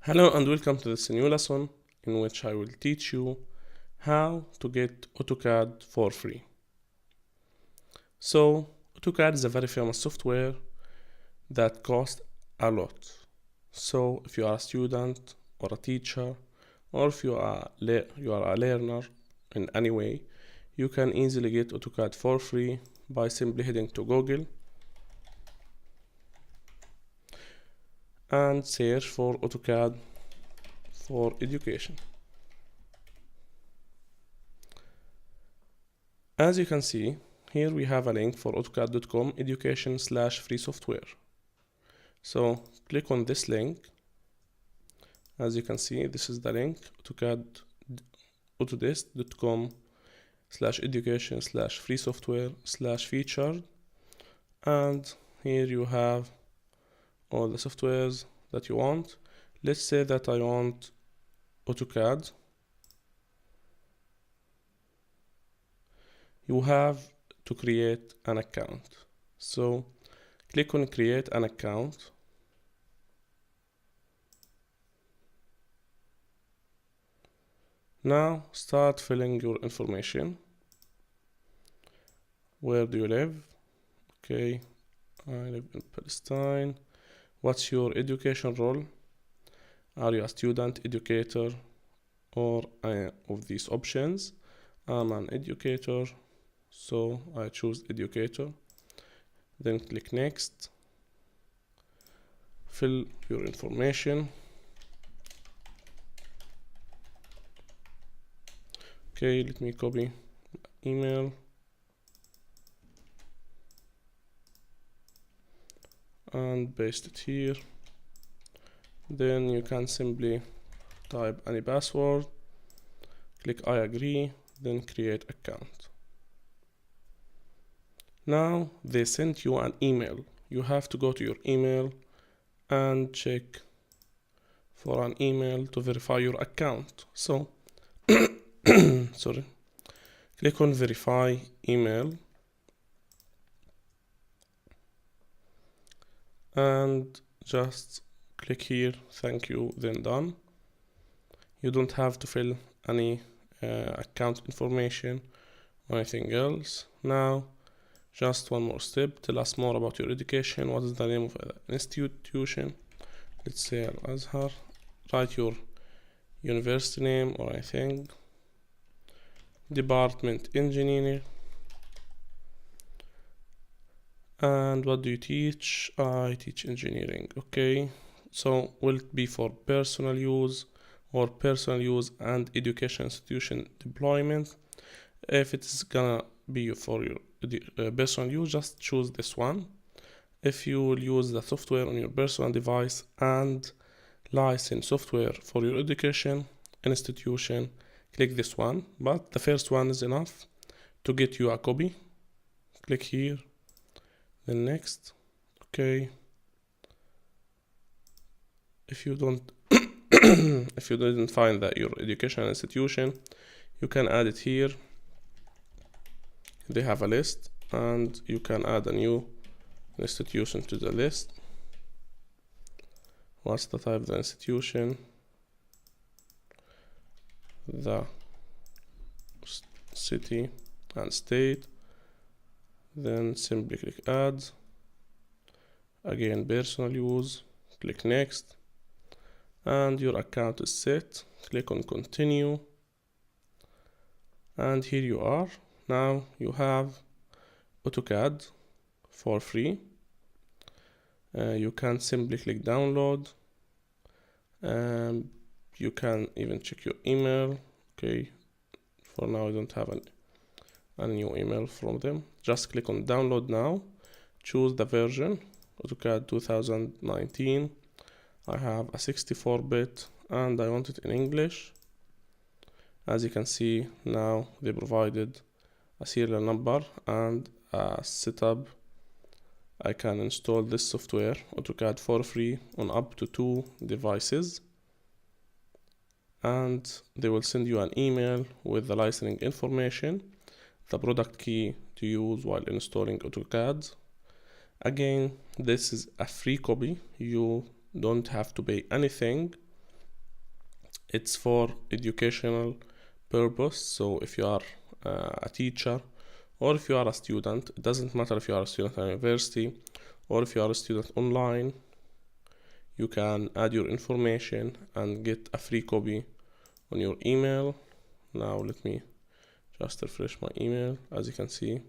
Hello and welcome to this new lesson in which I will teach you how to get AutoCAD for free. So AutoCAD is a very famous software that costs a lot. So if you are a student or a teacher, or if you are a learner in any way, you can easily get AutoCAD for free by simply heading to Google and search for AutoCAD for education. As you can see, here we have a link for AutoCAD.com education/free software. So click on this link. As you can see, this is the link, autodesk.com/education/free software/featured. And here you have all the softwares that you want. Let's say that I want AutoCAD. You have to create an account. So click on create an account. Now start filling your information. Where do you live? Okay, I live in Palestine. What's your education role? Are you a student, educator, or of these options? I'm an educator, so I choose educator. Then click next. Fill your information. Okay, let me copy email and paste it here. Then you can simply type any password, click I agree, then create account. Now they sent you an email. You have to go to your email and check for an email to verify your account. So sorry, click on verify email and just click here, thank you, then done. You don't have to fill any account information or anything else. Now just one more step, tell us more about your education. What is the name of the institution? Let's say Al-Azhar. Write your university name or anything. Department engineer. And what do you teach? I teach engineering. Okay, so will it be for personal use or personal use and education institution deployment? If it is gonna be for your personal use, just choose this one. If you will use the software on your personal device and license software for your education institution, click this one, but the first one is enough to get you a copy. Click here, then next. Okay, if you don't if you didn't find that your education institution, you can add it here. They have a list and you can add a new institution to the list. What's the type of the institution? The city and state. Then simply click add. Again, personal use. Click next. And your account is set. Click on continue. And here you are. Now you have AutoCAD for free. You can simply click download. You can even check your email. Okay, for now I don't have a new email from them. Just click on download now. Choose the version, AutoCAD 2019. I have a 64-bit and I want it in English. As you can see, now they provided a serial number and a setup. I can install this software, AutoCAD, for free on up to 2 devices. And they will send you an email with the licensing information, the product key to use while installing AutoCAD. Again, this is a free copy. You don't have to pay anything. It's for educational purpose. So if you are a teacher, or if you are a student, it doesn't matter if you are a student at university or if you are a student online, you can add your information and get a free copy on your email. Now let me just refresh my email. As you can see,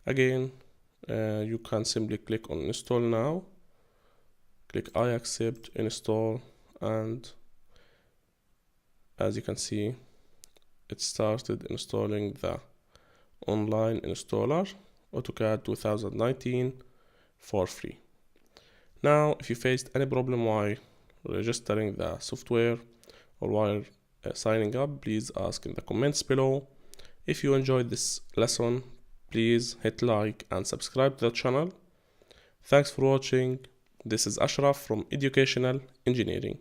again, you can simply click on install now, click I accept, install, and as you can see, it started installing the online installer AutoCAD 2019 for free. Now, if you faced any problem while registering the software or while signing up, please ask in the comments below. If you enjoyed this lesson, please hit like and subscribe to the channel. Thanks for watching. This is Ashraf from Educational Engineering.